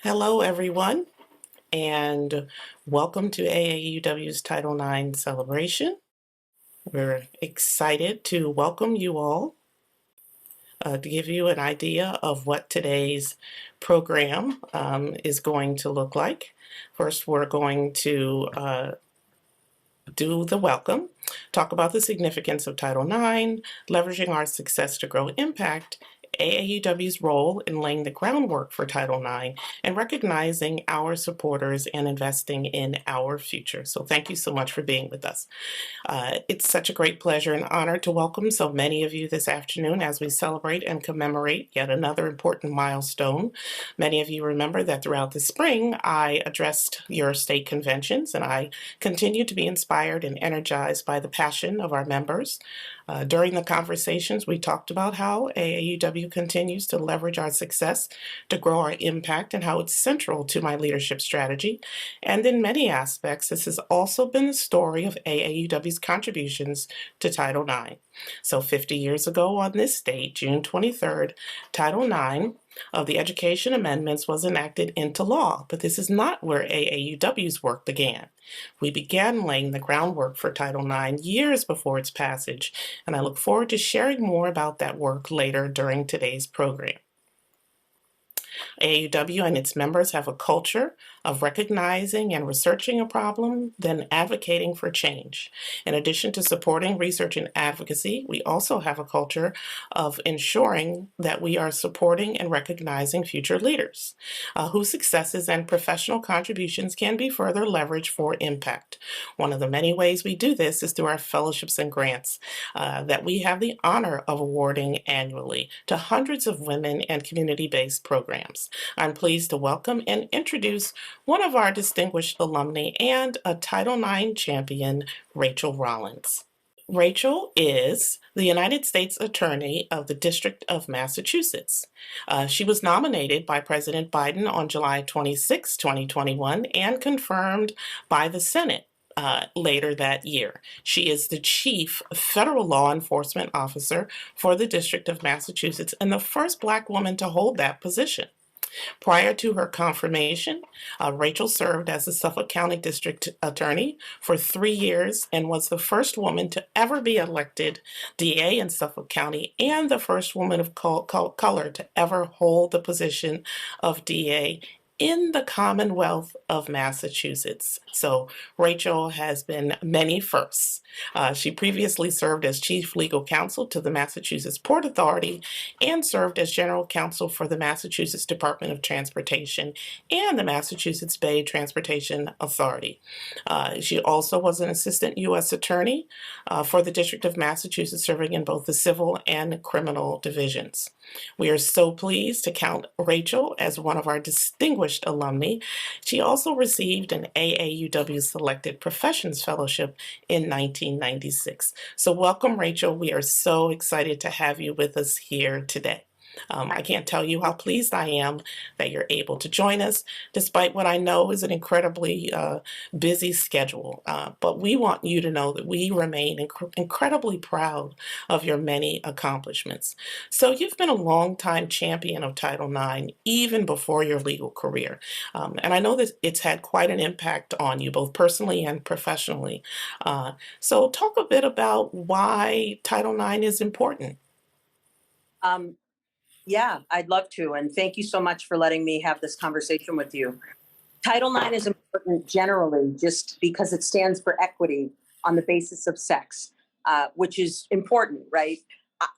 Hello, everyone, and welcome to AAUW's Title IX celebration. We're excited to welcome you all. To give you an idea of what today's program is going to look like. First, we're going to do the welcome, talk about the significance of Title IX, leveraging our success to grow impact, AAUW's role in laying the groundwork for Title IX, and recognizing our supporters and investing in our future. So thank you so much for being with us. It's such a great pleasure and honor to welcome so many of you this afternoon as we celebrate and commemorate yet another important milestone. Many of you remember that throughout the spring, I addressed your state conventions, and I continue to be inspired and energized by the passion of our members. During the conversations, we talked about how AAUW continues to leverage our success to grow our impact and how it's central to my leadership strategy. And in many aspects, this has also been the story of AAUW's contributions to Title IX. So 50 years ago on this date, June 23rd, Title IX of the Education Amendments was enacted into law, but this is not where AAUW's work began. We began laying the groundwork for Title IX years before its passage, and I look forward to sharing more about that work later during today's program. AAUW and its members have a culture of recognizing and researching a problem, then advocating for change. In addition to supporting research and advocacy, we also have a culture of ensuring that we are supporting and recognizing future leaders whose successes and professional contributions can be further leveraged for impact. One of the many ways we do this is through our fellowships and grants that we have the honor of awarding annually to hundreds of women and community-based programs. I'm pleased to welcome and introduce one of our distinguished alumni and a Title IX champion, Rachael Rollins. Rachael is the United States Attorney of the District of Massachusetts. She was nominated by President Biden on July 26, 2021, and confirmed by the Senate later that year. She is the Chief Federal Law Enforcement Officer for the District of Massachusetts and the first Black woman to hold that position. Prior to her confirmation, Rachael served as the Suffolk County District Attorney for 3 years and was the first woman to ever be elected DA in Suffolk County and the first woman of color to ever hold the position of DA in the Commonwealth of Massachusetts. So Rachael has been many firsts. She previously served as Chief Legal Counsel to the Massachusetts Port Authority and served as General Counsel for the Massachusetts Department of Transportation and the Massachusetts Bay Transportation Authority. She also was an Assistant U.S. Attorney for the District of Massachusetts, serving in both the civil and criminal divisions. We are so pleased to count Rachael as one of our distinguished alumni. She also received an AAUW Selected Professions Fellowship in 1996. So welcome, Rachael. We are so excited to have you with us here today. I can't tell you how pleased I am that you're able to join us, despite what I know is an incredibly busy schedule. But we want you to know that we remain incredibly proud of your many accomplishments. So you've been a longtime champion of Title IX, even before your legal career. And I know that it's had quite an impact on you, both personally and professionally. So talk a bit about why Title IX is important. Yeah, I'd love to. And thank you so much for letting me have this conversation with you. Title IX is important generally just because it stands for equity on the basis of sex, which is important, right?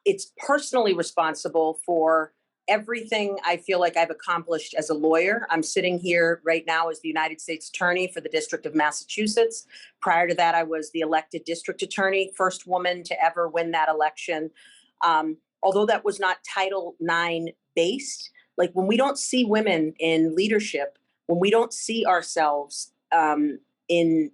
It's personally responsible for everything I feel like I've accomplished as a lawyer. I'm sitting here right now as the United States Attorney for the District of Massachusetts. Prior to that, I was the elected district attorney, first woman to ever win that election. Although that was not Title IX based, like when we don't see women in leadership, when we don't see ourselves in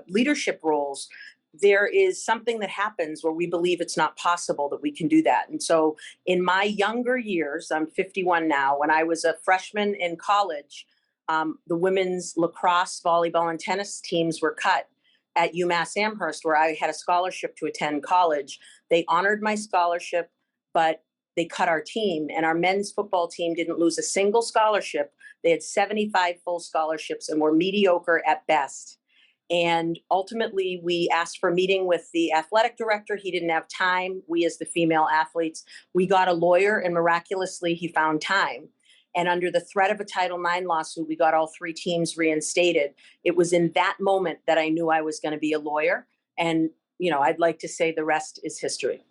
leadership roles, there is something that happens where we believe it's not possible that we can do that. And so in my younger years, I'm 51 now, when I was a freshman in college, the women's lacrosse, volleyball, and tennis teams were cut at UMass Amherst, where I had a scholarship to attend college. They honored my scholarship, but they cut our team, and our men's football team didn't lose a single scholarship. They had 75 full scholarships and were mediocre at best. And ultimately, we asked for a meeting with the athletic director. He didn't have time. We, as the female athletes, we got a lawyer, and miraculously, he found time. And under the threat of a Title IX lawsuit, we got all three teams reinstated. It was in that moment that I knew I was going to be a lawyer. And, I'd like to say the rest is history.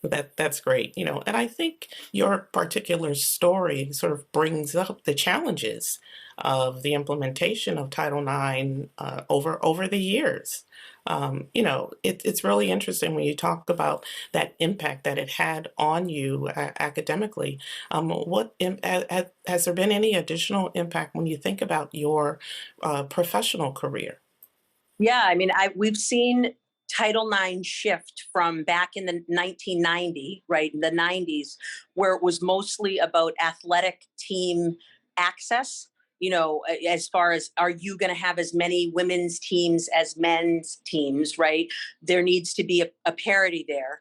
That's great, and I think your particular story sort of brings up the challenges of the implementation of Title IX over the years. It's really interesting when you talk about that impact that it had on you academically. Has there been any additional impact when you think about your professional career? Yeah, I mean, we've seen Title IX shift from back in the 1990, right, in the 90s, where it was mostly about athletic team access. As far as, are you going to have as many women's teams as men's teams, right? There needs to be a parity there.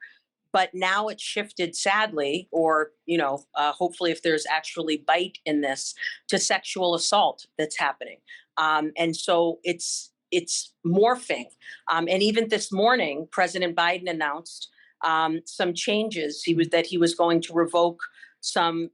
But now it's shifted, sadly, or hopefully, if there's actually bite in this, to sexual assault that's happening, and so it's morphing. And even this morning, President Biden announced some changes. He was going to revoke some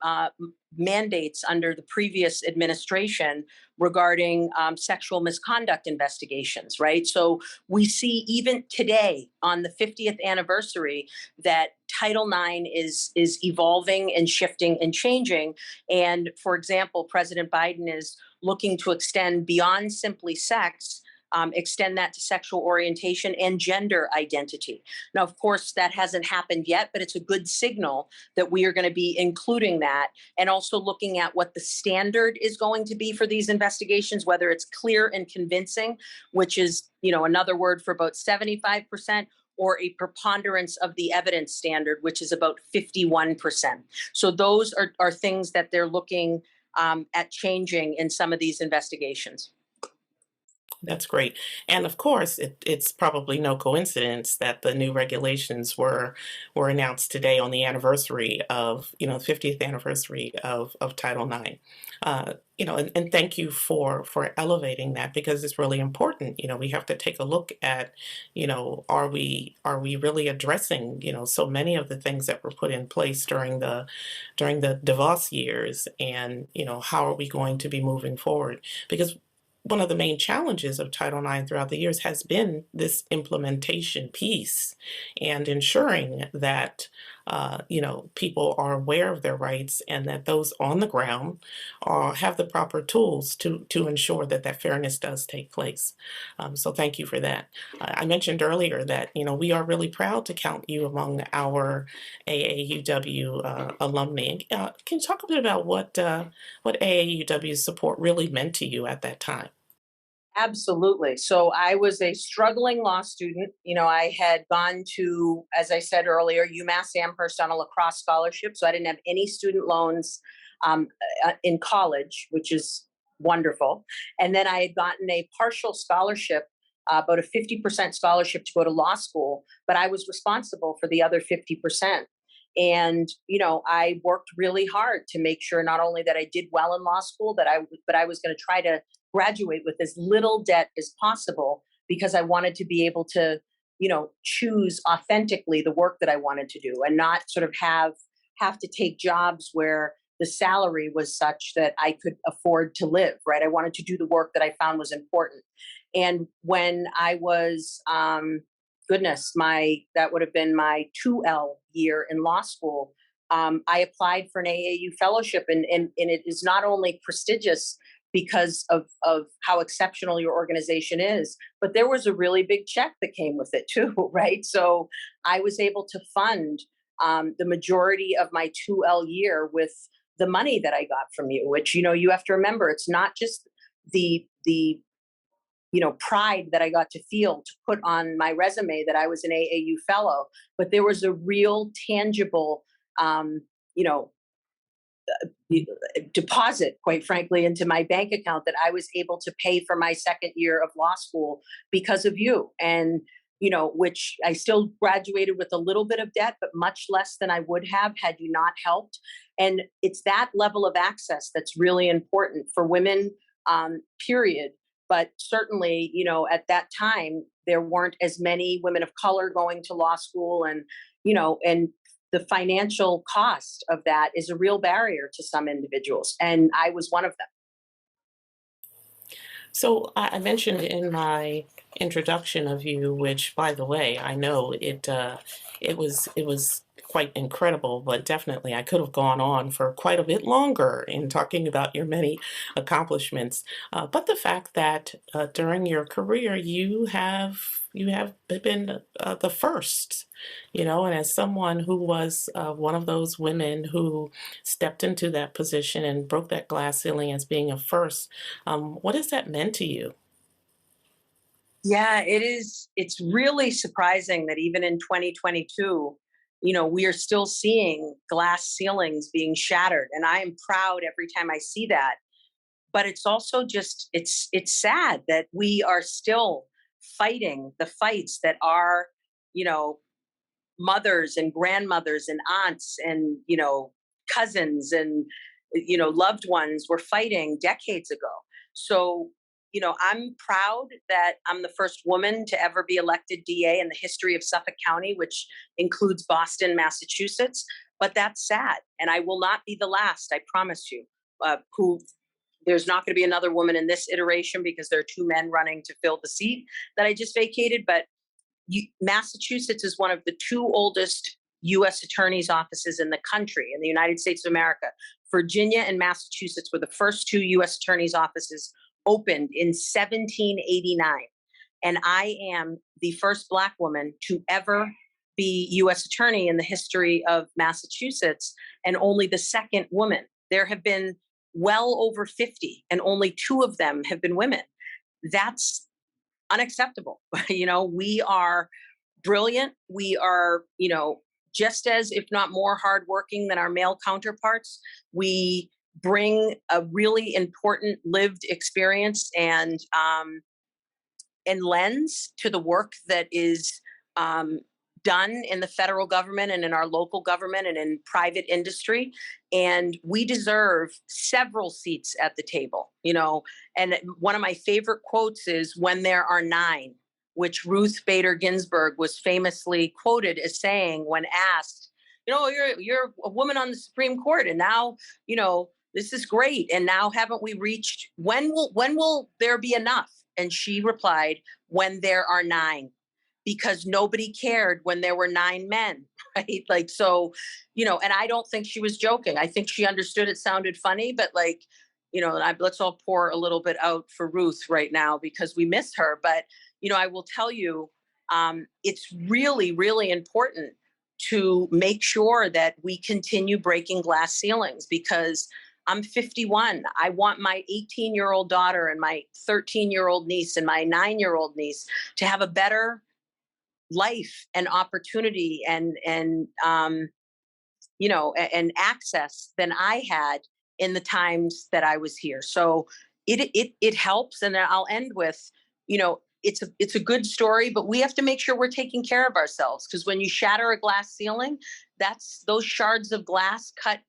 mandates under the previous administration regarding sexual misconduct investigations, right? So we see even today on the 50th anniversary that Title IX is evolving and shifting and changing. And for example, President Biden is looking to extend beyond simply sex, extend that to sexual orientation and gender identity. Now, of course, that hasn't happened yet, but it's a good signal that we are going to be including that, and also looking at what the standard is going to be for these investigations, whether it's clear and convincing, which is, another word for about 75%, or a preponderance of the evidence standard, which is about 51%. So those are things that they're looking at changing in some of these investigations. That's great. And of course, it's probably no coincidence that the new regulations were announced today on the anniversary of, the 50th anniversary of Title IX. And thank you for elevating that, because it's really important. We have to take a look at, are we really addressing, so many of the things that were put in place during the DeVos years, and, how are we going to be moving forward? Because one of the main challenges of Title IX throughout the years has been this implementation piece, and ensuring that people are aware of their rights, and that those on the ground have the proper tools to ensure that that fairness does take place. So thank you for that. I mentioned earlier that we are really proud to count you among our AAUW alumni. Can you talk a bit about what AAUW support really meant to you at that time? Absolutely. So I was a struggling law student. I had gone to, as I said earlier, UMass Amherst on a lacrosse scholarship. So I didn't have any student loans in college, which is wonderful. And then I had gotten a partial scholarship, about a 50% scholarship to go to law school, but I was responsible for the other 50%. And I worked really hard to make sure not only that I did well in law school, but I was going to try to graduate with as little debt as possible, because I wanted to be able to, choose authentically the work that I wanted to do, and not sort of have to take jobs where the salary was such that I could afford to live, right? I wanted to do the work that I found was important. And when I was, that would have been my 2L year in law school, I applied for an AAU fellowship, and it is not only prestigious because of how exceptional your organization is, but there was a really big check that came with it too, right? So I was able to fund the majority of my 2L year with the money that I got from you, which, you have to remember, it's not just the pride that I got to feel to put on my resume that I was an AAU fellow, but there was a real tangible, you know, deposit, quite frankly, into my bank account that I was able to pay for my second year of law school because of you. And which I still graduated with a little bit of debt, but much less than I would have had you not helped. And it's that level of access that's really important for women, period. But certainly, at that time, there weren't as many women of color going to law school, and the financial cost of that is a real barrier to some individuals. And I was one of them. So I mentioned in my introduction of you, which, by the way, I know it was quite incredible, but definitely I could have gone on for quite a bit longer in talking about your many accomplishments. But the fact that during your career you have been the first, and as someone who was one of those women who stepped into that position and broke that glass ceiling as being a first, what has that meant to you? Yeah, it is. It's really surprising that even in 2022, we are still seeing glass ceilings being shattered. And I am proud every time I see that. But it's also just, it's sad that we are still fighting the fights that our, you know, mothers and grandmothers and aunts and cousins and loved ones were fighting decades ago. So I'm proud that I'm the first woman to ever be elected DA in the history of Suffolk County, which includes Boston, Massachusetts. But that's sad, and I will not be the last, I promise you. Who There's not going to be another woman in this iteration because there are two men running to fill the seat that I just vacated. But Massachusetts is one of the two oldest U.S. attorney's offices in the country, in the United States of America. Virginia and Massachusetts were the first two U.S. attorney's offices opened in 1789. And I am the first Black woman to ever be U.S. attorney in the history of Massachusetts, and only the second woman. There have been well over 50, and only two of them have been women. That's unacceptable. We are brilliant. We are, just as, if not more, hardworking than our male counterparts. We bring a really important lived experience and lens to the work that is done in the federal government and in our local government and in private industry. And we deserve several seats at the table, And one of my favorite quotes is, "When there are nine," which Ruth Bader Ginsburg was famously quoted as saying when asked, you're a woman on the Supreme Court, and now, this is great. And now haven't we reached, when will there be enough? And she replied, "When there are nine." Because nobody cared when there were nine men, right? Like, so, and I don't think she was joking. I think she understood it sounded funny, but let's all pour a little bit out for Ruth right now because we miss her. But, I will tell you, it's really, really important to make sure that we continue breaking glass ceilings, because I'm 51. I want my 18-year-old daughter and my 13-year-old niece and my 9-year-old niece to have a better life and opportunity and access than I had in the times that I was here. So it helps. And I'll end with, it's a good story, but we have to make sure we're taking care of ourselves, because when you shatter a glass ceiling, that's those shards of glass cut.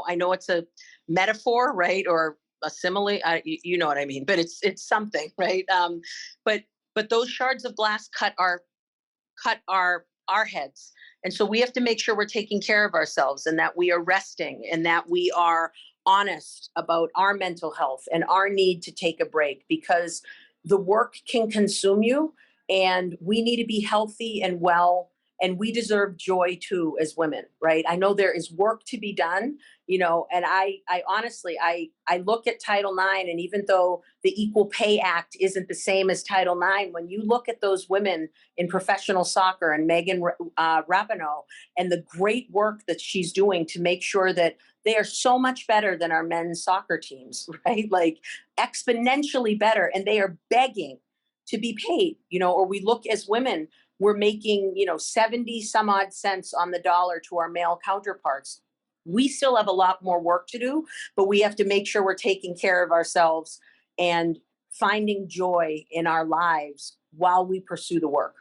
I know it's a metaphor, right, or a simile. You know what I mean, but it's something, right? But those shards of glass cut our heads. And so we have to make sure we're taking care of ourselves, and that we are resting, and that we are honest about our mental health and our need to take a break, because the work can consume you, and we need to be healthy and well, and we deserve joy too as women, right? I know there is work to be done, and I honestly, I look at Title IX, and even though the Equal Pay Act isn't the same as Title IX, when you look at those women in professional soccer and Megan Rapinoe, and the great work that she's doing to make sure that they are so much better than our men's soccer teams, right? Like exponentially better, and they are begging to be paid, or we look as women, we're making, 70 some odd cents on the dollar to our male counterparts. We still have a lot more work to do, but we have to make sure we're taking care of ourselves and finding joy in our lives while we pursue the work.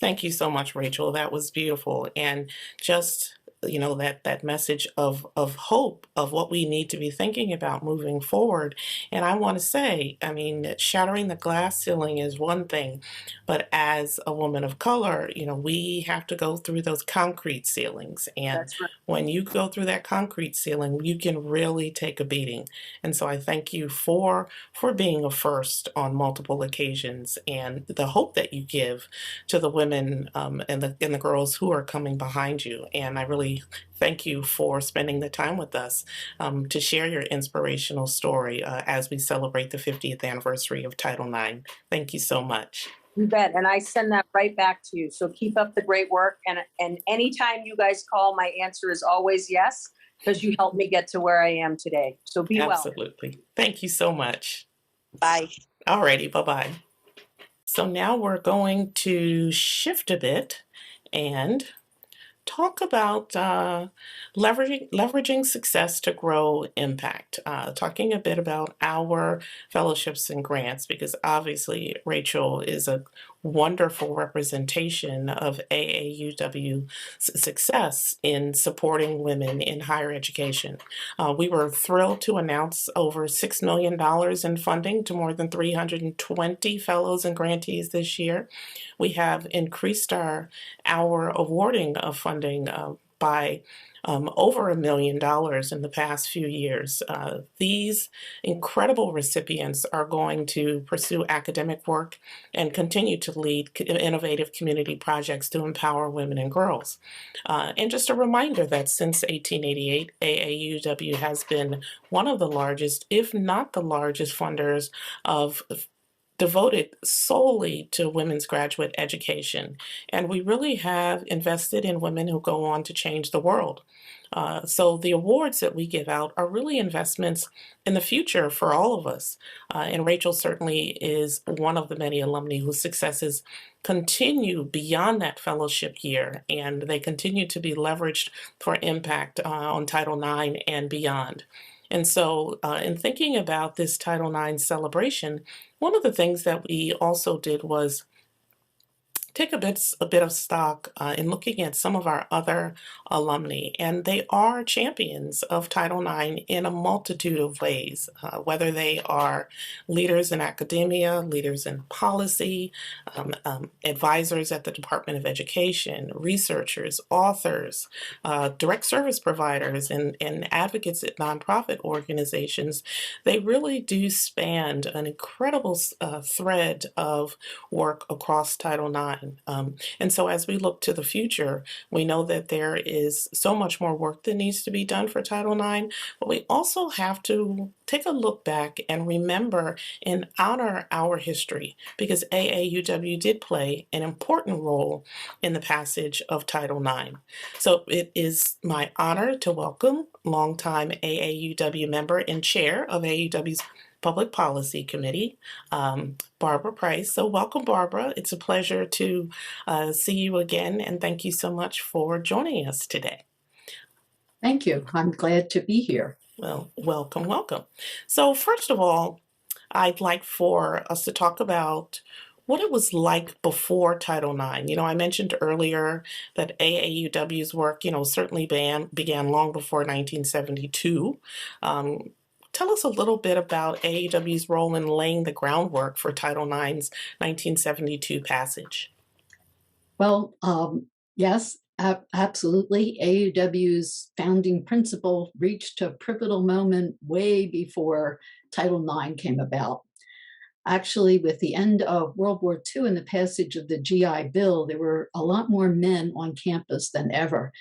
Thank you so much, Rachel. That was beautiful. And just, that message of hope of what we need to be thinking about moving forward. And I want to say, I mean, that shattering the glass ceiling is one thing, but as a woman of color, we have to go through those concrete ceilings. And That's right. when you go through that concrete ceiling, you can really take a beating. And so I thank you for being a first on multiple occasions and the hope that you give to the women and the girls who are coming behind you. And I really thank you for spending the time with us to share your inspirational story as we celebrate the 50th anniversary of Title IX. Thank you so much. You bet. And I send that right back to you. So keep up the great work. And anytime you guys call, my answer is always yes, because you helped me get to where I am today. So be well. Absolutely. Thank you so much. Bye. Alrighty, bye-bye. So now we're going to shift a bit and talk about leveraging success to grow impact, talking a bit about our fellowships and grants, because obviously Rachel is a wonderful representation of AAUW success in supporting women in higher education. We were thrilled to announce over $6 million in funding to more than 320 fellows and grantees this year. We have increased our awarding of funding by over $1 million in the past few years. These incredible recipients are going to pursue academic work and continue to lead innovative community projects to empower women and girls. And just a reminder that since 1888, AAUW has been one of the largest, if not the largest, funders of devoted solely to women's graduate education. And we really have invested in women who go on to change the world. So the awards that we give out are really investments in the future for all of us. And Rachel certainly is one of the many alumni whose successes continue beyond that fellowship year, and they continue to be leveraged for impact on Title IX and beyond. And so in thinking about this Title IX celebration, one of the things that we also did was take a bit of stock in looking at some of our other alumni, and they are champions of Title IX in a multitude of ways, whether they are leaders in academia, leaders in policy, advisors at the Department of Education, researchers, authors, direct service providers, and advocates at nonprofit organizations. They really do span an incredible thread of work across Title IX. And so as we look to the future, we know that there is so much more work that needs to be done for Title IX, but we also have to take a look back and remember and honor our history, because AAUW did play an important role in the passage of Title IX. So it is my honor to welcome longtime AAUW member and chair of AAUW's Public Policy Committee, Barbara Price. So welcome, Barbara. It's a pleasure to see you again, and thank you so much for joining us today. Thank you. I'm glad to be here. Well, welcome, welcome. So first of all, I'd like for us to talk about what it was like before Title IX. I mentioned earlier that AAUW's work, certainly began long before 1972. Tell us a little bit about AAUW's role in laying the groundwork for Title IX's 1972 passage. Well, yes, absolutely. AAUW's founding principle reached a pivotal moment way before Title IX came about. Actually, with the end of World War II and the passage of the GI Bill, there were a lot more men on campus than ever.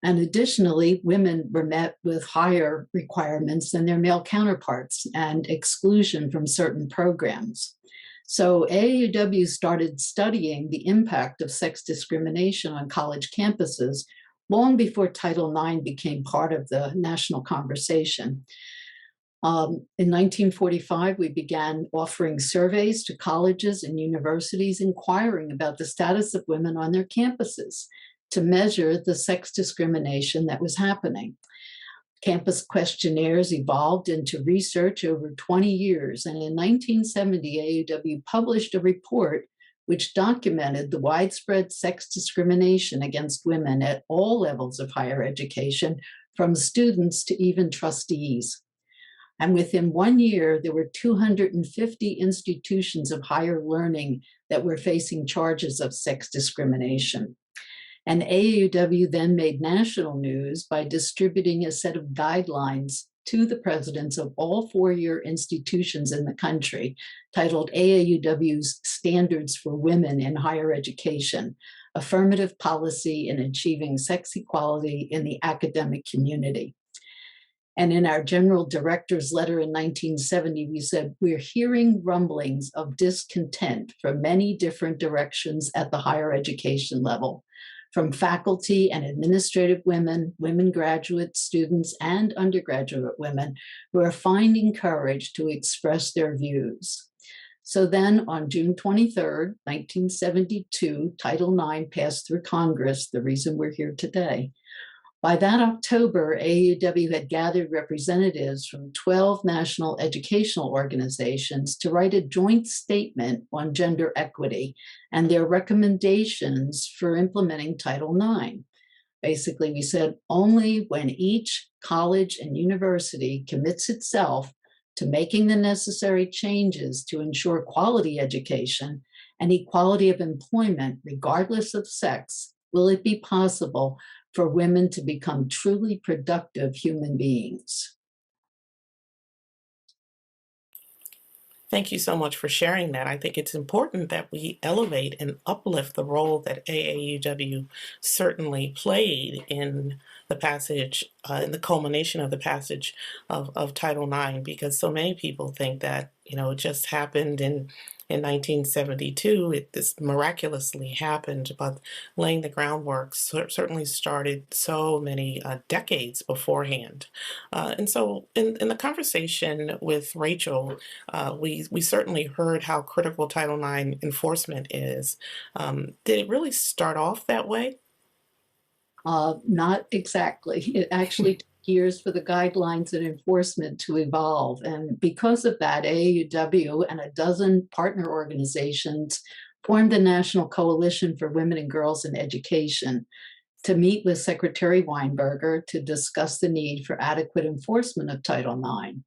And additionally, women were met with higher requirements than their male counterparts and exclusion from certain programs. So AAUW started studying the impact of sex discrimination on college campuses long before Title IX became part of the national conversation. In 1945, we began offering surveys to colleges and universities inquiring about the status of women on their campuses to measure the sex discrimination that was happening. Campus questionnaires evolved into research over 20 years, and in 1970, AAUW published a report which documented the widespread sex discrimination against women at all levels of higher education, from students to even trustees. And within 1 year, there were 250 institutions of higher learning that were facing charges of sex discrimination. And AAUW then made national news by distributing a set of guidelines to the presidents of all four-year institutions in the country, titled AAUW's Standards for Women in Higher Education, Affirmative Policy in Achieving Sex Equality in the Academic Community. And in our general director's letter in 1970, we said, we're hearing rumblings of discontent from many different directions at the higher education level, from faculty and administrative women, women graduate students, and undergraduate women who are finding courage to express their views. So then on June 23rd, 1972, Title IX passed through Congress, the reason we're here today. By that October, AAUW had gathered representatives from 12 national educational organizations to write a joint statement on gender equity and their recommendations for implementing Title IX. Basically, we said only when each college and university commits itself to making the necessary changes to ensure quality education and equality of employment, regardless of sex, will it be possible for women to become truly productive human beings. Thank you so much for sharing that. I think it's important that we elevate and uplift the role that AAUW certainly played in the passage, in the culmination of the passage of Title IX, because so many people think that, it just happened in 1972. This miraculously happened, but laying the groundwork certainly started so many decades beforehand. And so in the conversation with Rachael, we certainly heard how critical Title IX enforcement is. Did it really start off that way? Not exactly. It actually took years for the guidelines and enforcement to evolve. And because of that, AAUW and a dozen partner organizations formed the National Coalition for Women and Girls in Education to meet with Secretary Weinberger to discuss the need for adequate enforcement of Title IX.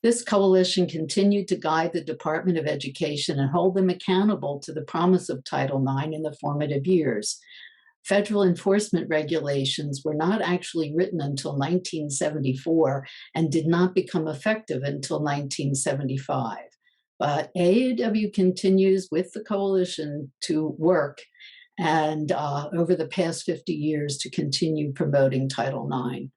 This coalition continued to guide the Department of Education and hold them accountable to the promise of Title IX in the formative years. Federal enforcement regulations were not actually written until 1974 and did not become effective until 1975. But AAUW continues with the coalition to work and over the past 50 years to continue promoting Title IX.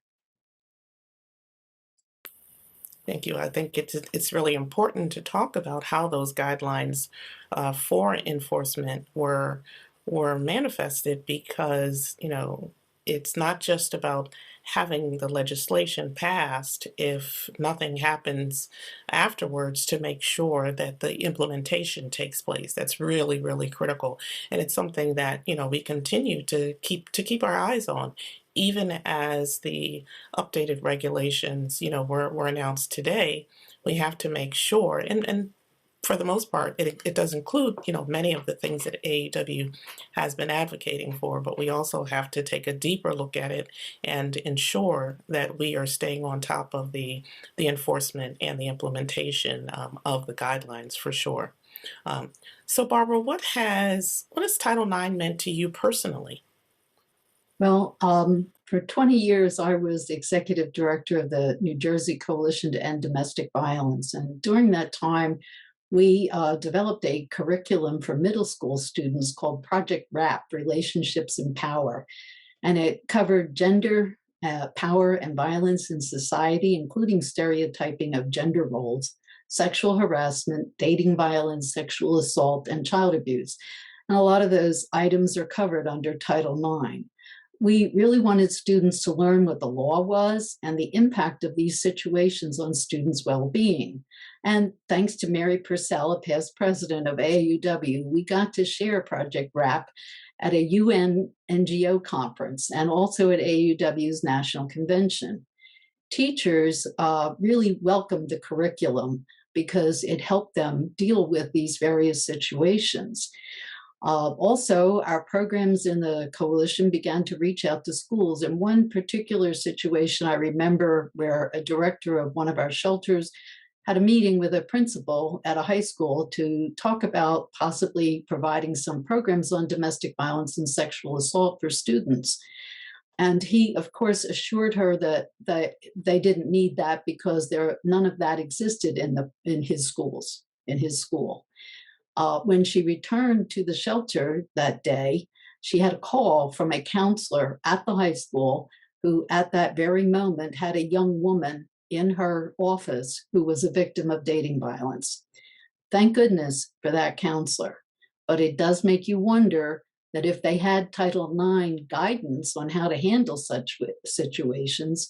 Thank you. I think it's really important to talk about how those guidelines for enforcement were manifested, because it's not just about having the legislation passed if nothing happens afterwards to make sure that the implementation takes place. That's really, really critical, and it's something that we continue to keep our eyes on, even as the updated regulations were announced today. We have to make sure, and for the most part, it does include, many of the things that AAUW has been advocating for, but we also have to take a deeper look at it and ensure that we are staying on top of the enforcement and the implementation of the guidelines, for sure. So Barbara, what has Title IX meant to you personally? Well, for 20 years, I was executive director of the New Jersey Coalition to End Domestic Violence. And during that time, we developed a curriculum for middle school students called Project WRAP, Relationships and Power. And it covered gender, power, and violence in society, including stereotyping of gender roles, sexual harassment, dating violence, sexual assault, and child abuse. And a lot of those items are covered under Title IX. We really wanted students to learn what the law was and the impact of these situations on students' well-being. And thanks to Mary Purcell, a past president of AAUW, we got to share Project WRAP at a UN NGO conference and also at AAUW's National Convention. Teachers really welcomed the curriculum, because it helped them deal with these various situations. Also, our programs in the coalition began to reach out to schools. In one particular situation, I remember where a director of one of our shelters had a meeting with a principal at a high school to talk about possibly providing some programs on domestic violence and sexual assault for students. And he, of course, assured her that they didn't need that because none of that existed in his school. When she returned to the shelter that day, she had a call from a counselor at the high school who, at that very moment, had a young woman in her office who was a victim of dating violence. Thank goodness for that counselor. But it does make you wonder that if they had Title IX guidance on how to handle such situations,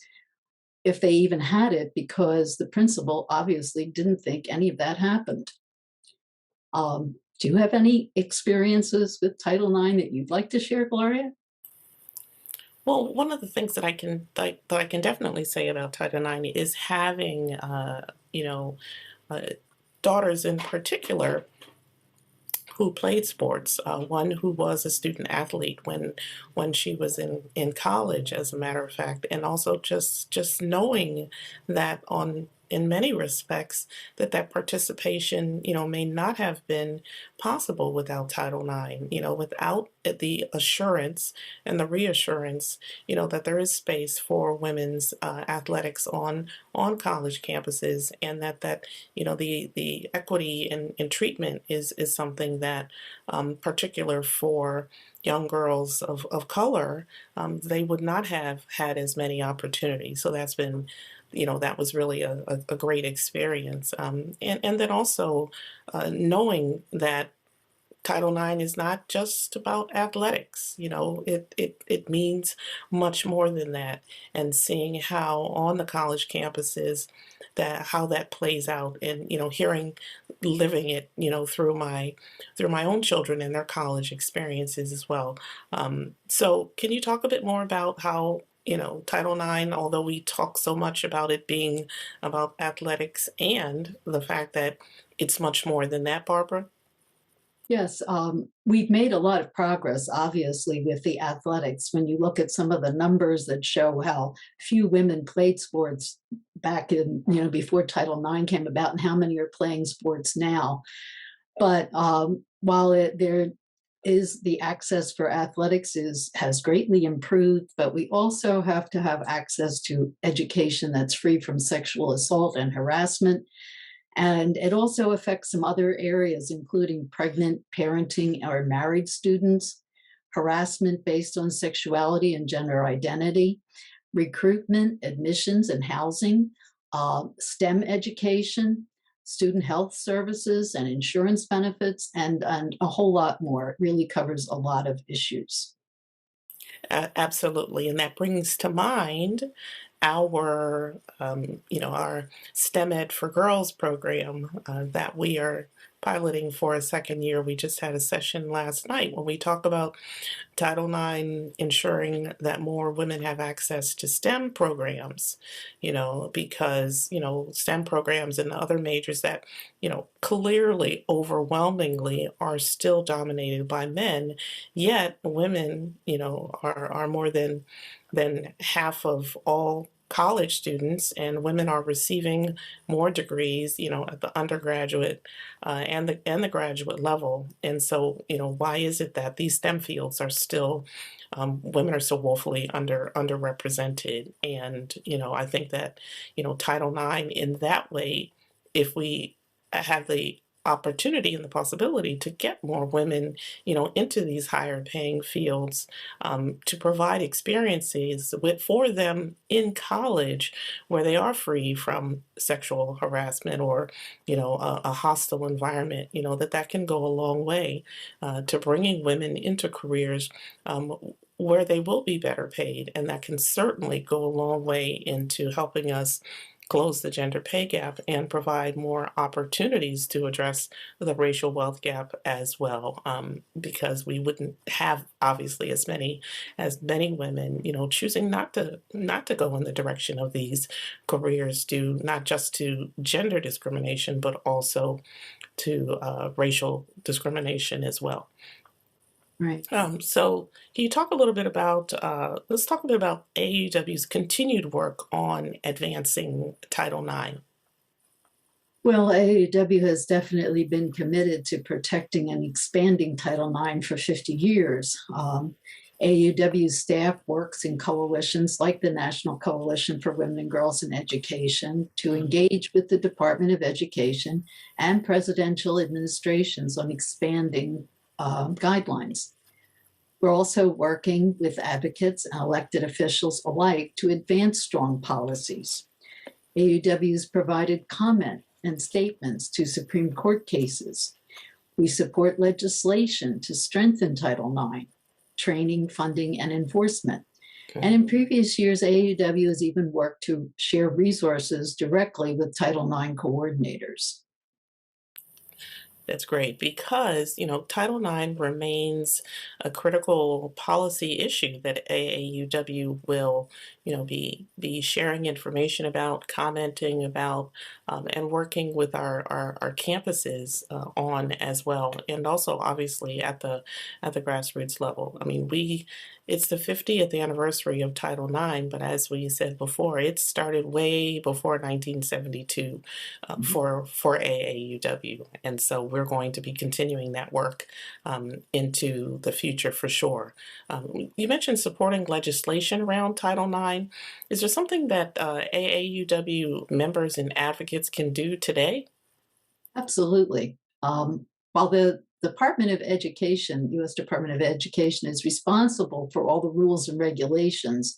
if they even had it, because the principal obviously didn't think any of that happened. Do you have any experiences with Title IX that you'd like to share, Gloria? Well, one of the things that I can definitely say about Title IX is having, you know, uh, daughters in particular who played sports. One who was a student athlete when she was in college, as a matter of fact, and also just knowing that on in many respects that participation may not have been possible without Title IX. Without the assurance and the reassurance that there is space for women's athletics on college campuses, and that the equity in treatment is something that particular for young girls of color, they would not have had as many opportunities. So that's been, that was really a great experience. And then also knowing that Title IX is not just about athletics. It means much more than that. And seeing how on the college campuses how that plays out, and living it, through my own children and their college experiences as well. So can you talk a bit more about how Title IX, although we talk so much about it being about athletics, and the fact that it's much more than that, Barbara? Yes, we've made a lot of progress, obviously, with the athletics. When you look at some of the numbers that show how few women played sports back in, before Title IX came about, and how many are playing sports now. But while there is the access for athletics has greatly improved, but we also have to have access to education that's free from sexual assault and harassment. And it also affects some other areas, including pregnant, parenting, or married students, harassment based on sexuality and gender identity, recruitment, admissions, and housing, STEM education, student health services and insurance benefits, and a whole lot more. It really covers a lot of issues. Absolutely, and that brings to mind our STEM Ed for Girls program that we are piloting for a second year. We just had a session last night when we talk about Title IX ensuring that more women have access to STEM programs, because, STEM programs and other majors that, clearly, overwhelmingly are still dominated by men, yet women, are more than half of all college students, and women are receiving more degrees, at the undergraduate and the graduate level. And so, why is it that these STEM fields are still women are so woefully underrepresented? And I think that Title IX in that way, if we have the opportunity and the possibility to get more women, into these higher paying fields, to provide experiences for them in college where they are free from sexual harassment or, a hostile environment, that can go a long way to bringing women into careers where they will be better paid. And that can certainly go a long way into helping us close the gender pay gap and provide more opportunities to address the racial wealth gap as well, because we wouldn't have obviously as many women, choosing not to go in the direction of these careers due not just to gender discrimination but also to racial discrimination as well. Right. So can you talk a little bit about, let's talk a bit about AUW's continued work on advancing Title IX. Well, AAUW has definitely been committed to protecting and expanding Title IX for 50 years. AAUW staff works in coalitions like the National Coalition for Women and Girls in Education to engage with the Department of Education and presidential administrations on expanding guidelines. We're also working with advocates and elected officials alike to advance strong policies. AAUW has provided comment and statements to Supreme Court cases. We support legislation to strengthen Title IX, training, funding, and enforcement. And in previous years, AAUW has even worked to share resources directly with Title IX coordinators. That's great because, Title IX remains a critical policy issue that AAUW will, be sharing information about, commenting about, and working with our campuses on as well, and also obviously at the grassroots level. I mean, it's the 50th anniversary of Title IX, but as we said before, it started way before 1972 for AAUW, and so we're going to be continuing that work into the future for sure. You mentioned supporting legislation around Title IX. Is there something that AAUW members and advocates can do today? Absolutely. While the Department of Education, U.S. Department of Education, is responsible for all the rules and regulations,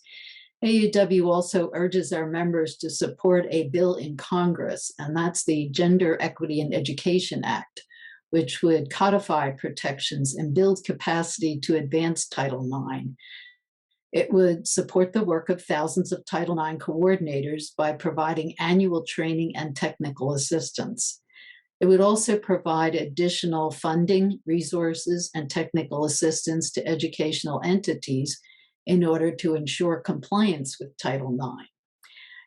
AAUW also urges our members to support a bill in Congress, and that's the Gender Equity in Education Act, which would codify protections and build capacity to advance Title IX. It would support the work of thousands of Title IX coordinators by providing annual training and technical assistance. It would also provide additional funding, resources, and technical assistance to educational entities in order to ensure compliance with Title IX.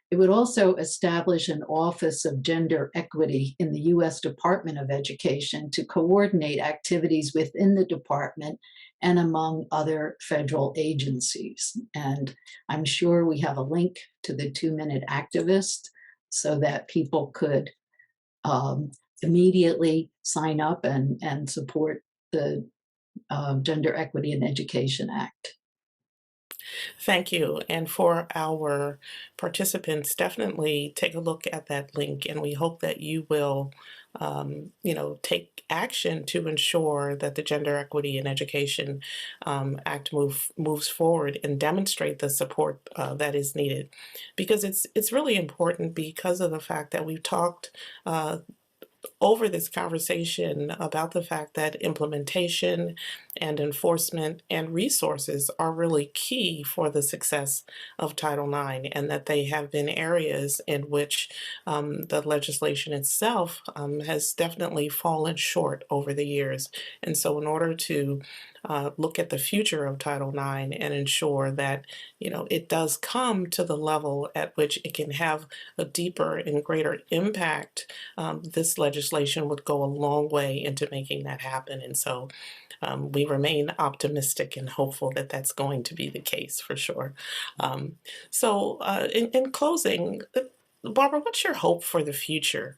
It would also establish an Office of Gender Equity in the U.S. Department of Education to coordinate activities within the department and among other federal agencies. And I'm sure we have a link to the 2-Minute Activist so that people could immediately sign up and support the Gender Equity in Education Act. Thank you. And for our participants, definitely take a look at that link, and we hope that you will, take action to ensure that the Gender Equity in Education Act moves forward and demonstrate the support that is needed, because it's really important because of the fact that we've talked over this conversation about the fact that implementation and enforcement and resources are really key for the success of Title IX, and that they have been areas in which the legislation itself has definitely fallen short over the years. And so in order to look at the future of Title IX and ensure that it does come to the level at which it can have a deeper and greater impact, this legislation would go a long way into making that happen. And so we remain optimistic and hopeful that that's going to be the case for sure. So in closing, Barbara, what's your hope for the future?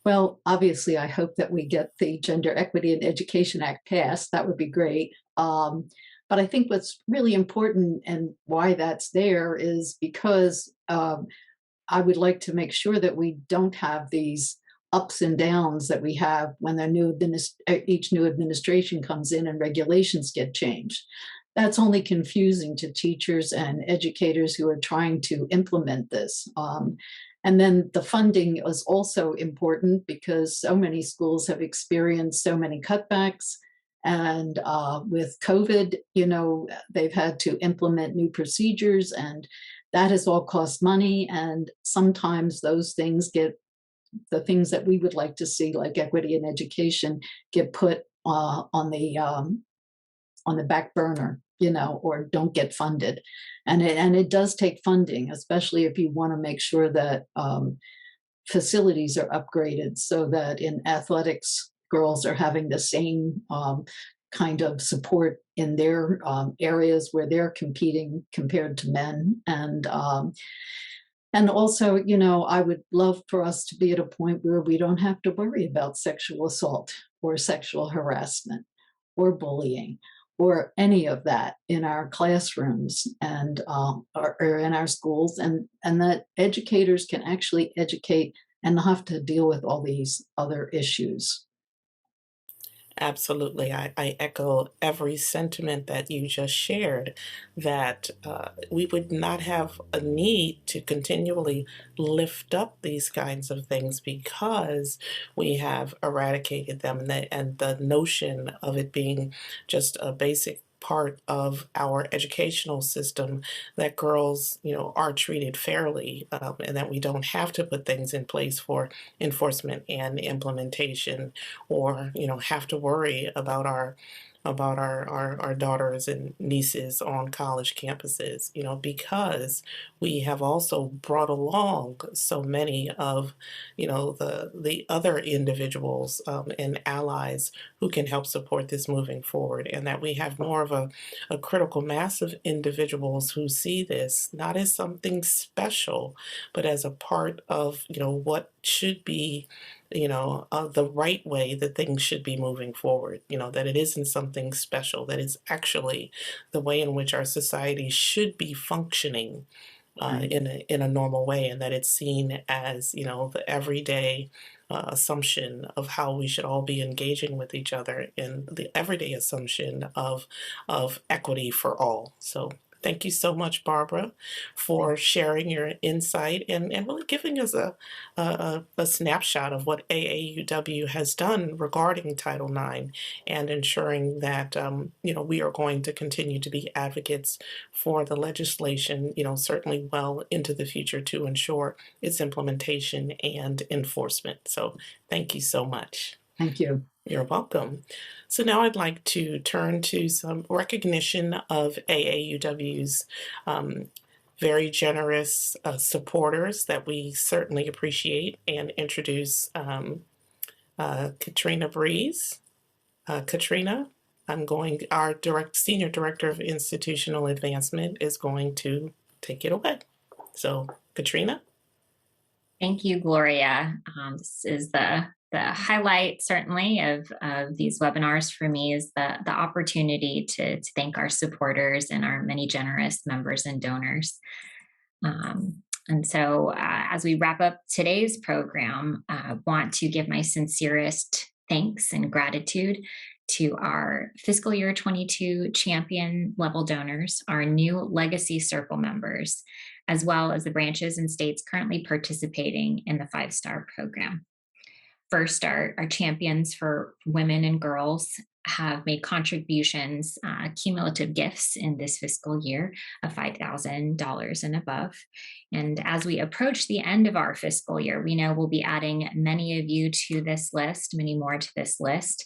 Well, obviously, I hope that we get the Gender Equity in Education Act passed. That would be great. But I think what's really important and why that's there is because I would like to make sure that we don't have these ups and downs that we have when each new administration comes in and regulations get changed. That's only confusing to teachers and educators who are trying to implement this. And then the funding is also important because so many schools have experienced so many cutbacks. And with COVID, they've had to implement new procedures, and that has all cost money, and sometimes those things get, the things that we would like to see, like equity in education, get put on the back burner, or don't get funded. And it does take funding, especially if you want to make sure that facilities are upgraded so that in athletics, girls are having the same kind of support in their areas where they're competing compared to men. And also, I would love for us to be at a point where we don't have to worry about sexual assault or sexual harassment or bullying or any of that in our classrooms and or in our schools, and that educators can actually educate and not have to deal with all these other issues. Absolutely. I echo every sentiment that you just shared, that we would not have a need to continually lift up these kinds of things because we have eradicated them. And the notion of it being just a basic part of our educational system, that girls, are treated fairly, and that we don't have to put things in place for enforcement and implementation, or have to worry about our daughters and nieces on college campuses, because we have also brought along so many of the other individuals and allies who can help support this moving forward, and that we have more of a critical mass of individuals who see this not as something special, but as a part of what should be the right way that things should be moving forward, that it isn't something special, that it's actually the way in which our society should be functioning Right. in a normal way, and that it's seen as the everyday assumption of how we should all be engaging with each other, and the everyday assumption of equity for all. So thank you so much, Barbara, for sharing your insight and really giving us a snapshot of what AAUW has done regarding Title IX, and ensuring that we are going to continue to be advocates for the legislation, certainly well into the future, to ensure its implementation and enforcement. So thank you so much. Thank you. You're welcome. So now I'd like to turn to some recognition of AAUW's very generous supporters that we certainly appreciate, and introduce Katrina Breeze. Katrina, our Senior Director of Institutional Advancement is going to take it away. So, Katrina? Thank you, Gloria. This is the highlight, certainly, of these webinars for me, is the opportunity to thank our supporters and our many generous members and donors. And so as we wrap up today's program, I want to give my sincerest thanks and gratitude to our fiscal year 22 champion level donors, our new Legacy Circle members, as well as the branches and states currently participating in the 5-star program. First, our champions for women and girls have made contributions, cumulative gifts in this fiscal year of $5,000 and above. And as we approach the end of our fiscal year, we know we'll be adding many of you to this list, many more to this list.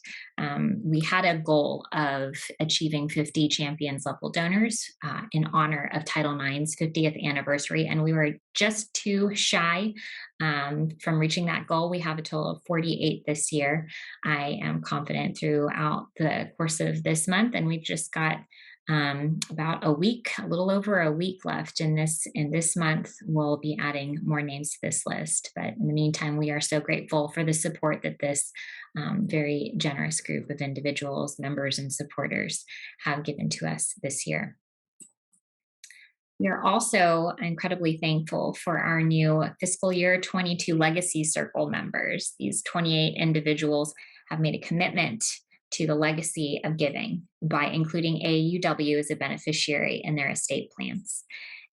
We had a goal of achieving 50 champions level donors in honor of Title IX's 50th anniversary, and we were just too shy from reaching that goal. We have a total of 48 this year. I am confident throughout the course of this month, and we've just got about a little over a week left in this month. We'll be adding more names to this list, but in the meantime, we are so grateful for the support that this very generous group of individuals, members, and supporters have given to us this year. We are also incredibly thankful for our new fiscal year 22 Legacy Circle members. These 28 individuals have made a commitment to the legacy of giving by including AAUW as a beneficiary in their estate plans.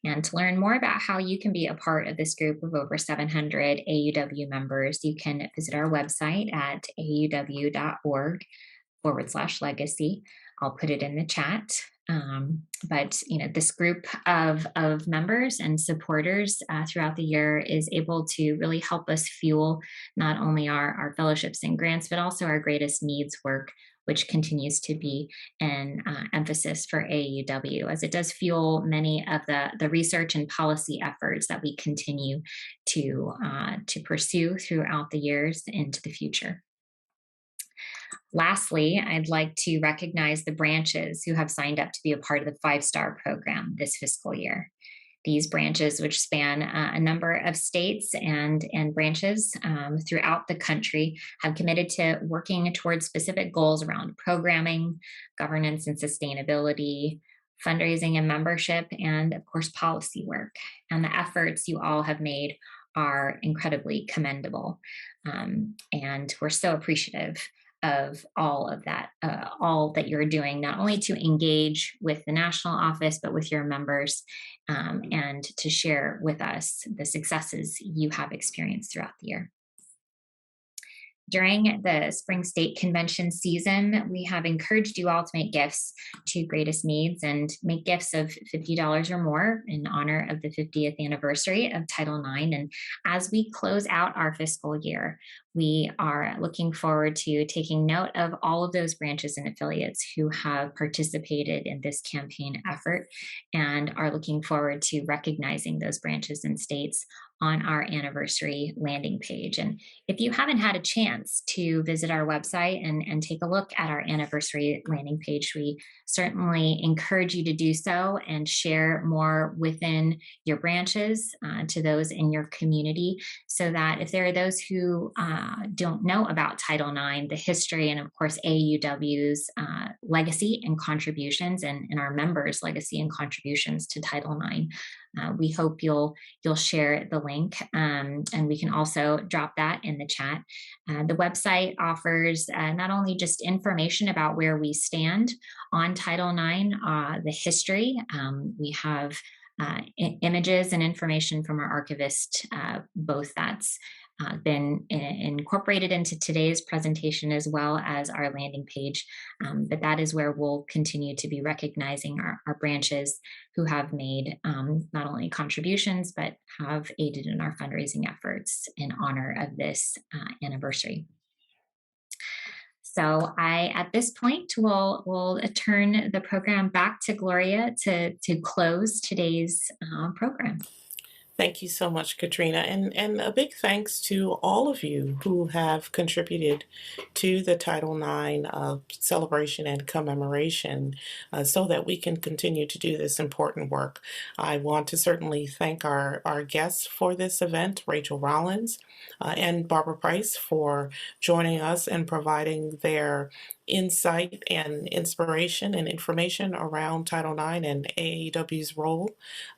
And to learn more about how you can be a part of this group of over 700 AAUW members, you can visit our website at aauw.org/legacy. I'll put it in the chat. But this group of members and supporters throughout the year is able to really help us fuel not only our fellowships and grants, but also our greatest needs work, which continues to be an emphasis for AAUW, as it does fuel many of the research and policy efforts that we continue to pursue throughout the years into the future. Lastly, I'd like to recognize the branches who have signed up to be a part of the 5-star program this fiscal year. These branches, which span a number of states and branches throughout the country, have committed to working towards specific goals around programming, governance and sustainability, fundraising and membership, and of course, policy work. And the efforts you all have made are incredibly commendable. And we're so appreciative of all of that, all that you're doing, not only to engage with the national office, but with your members, and to share with us the successes you have experienced throughout the year. During the Spring State Convention season, we have encouraged you all to make gifts to greatest needs and make gifts of $50 or more in honor of the 50th anniversary of Title IX. And as we close out our fiscal year, we are looking forward to taking note of all of those branches and affiliates who have participated in this campaign effort, and are looking forward to recognizing those branches and states on our anniversary landing page. And if you haven't had a chance to visit our website and take a look at our anniversary landing page, we certainly encourage you to do so and share more within your branches to those in your community, so that if there are those who don't know about Title IX, the history, and of course AAUW's legacy and contributions, and our members' legacy and contributions to Title IX, we hope you'll share the link, and we can also drop that in the chat. The website offers not only just information about where we stand on Title IX, the history. We have images and information from our archivist, both that's been incorporated into today's presentation, as well as our landing page. But that is where we'll continue to be recognizing our branches who have made not only contributions, but have aided in our fundraising efforts in honor of this anniversary. So at this point, we'll turn the program back to Gloria to close today's program. Thank you so much, Katrina, and a big thanks to all of you who have contributed to the Title IX celebration and commemoration, so that we can continue to do this important work. I want to certainly thank our guests for this event, Rachael Rollins and Barbara Price, for joining us and providing their insight and inspiration and information around Title IX and AAUW's role.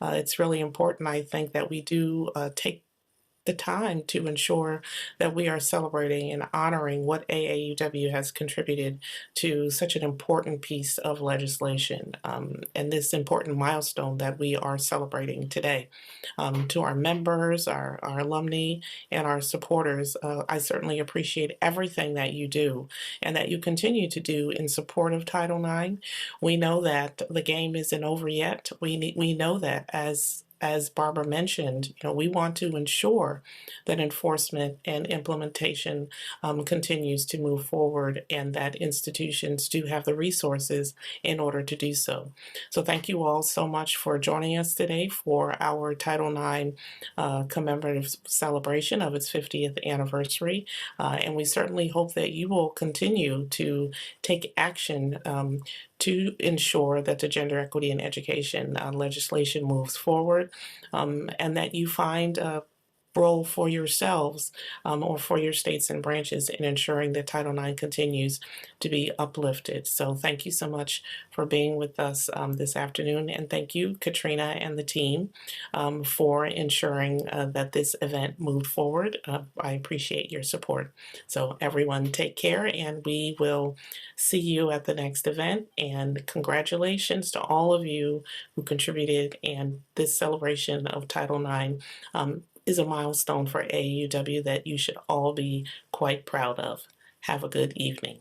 It's really important, I think, that we do take the time to ensure that we are celebrating and honoring what AAUW has contributed to such an important piece of legislation, and this important milestone that we are celebrating today. To our members, our alumni, and our supporters, I certainly appreciate everything that you do and that you continue to do in support of Title IX. We know that the game isn't over yet. We know that, as Barbara mentioned, we want to ensure that enforcement and implementation continues to move forward, and that institutions do have the resources in order to do so. So thank you all so much for joining us today for our Title IX commemorative celebration of its 50th anniversary. And we certainly hope that you will continue to take action to ensure that the gender equity in education legislation moves forward, and that you find a role for yourselves or for your states and branches in ensuring that Title IX continues to be uplifted. So thank you so much for being with us this afternoon, and thank you, Katrina and the team, for ensuring that this event moved forward. I appreciate your support. So everyone take care, and we will see you at the next event, and congratulations to all of you who contributed, and this celebration of Title IX is a milestone for AAUW that you should all be quite proud of. Have a good evening.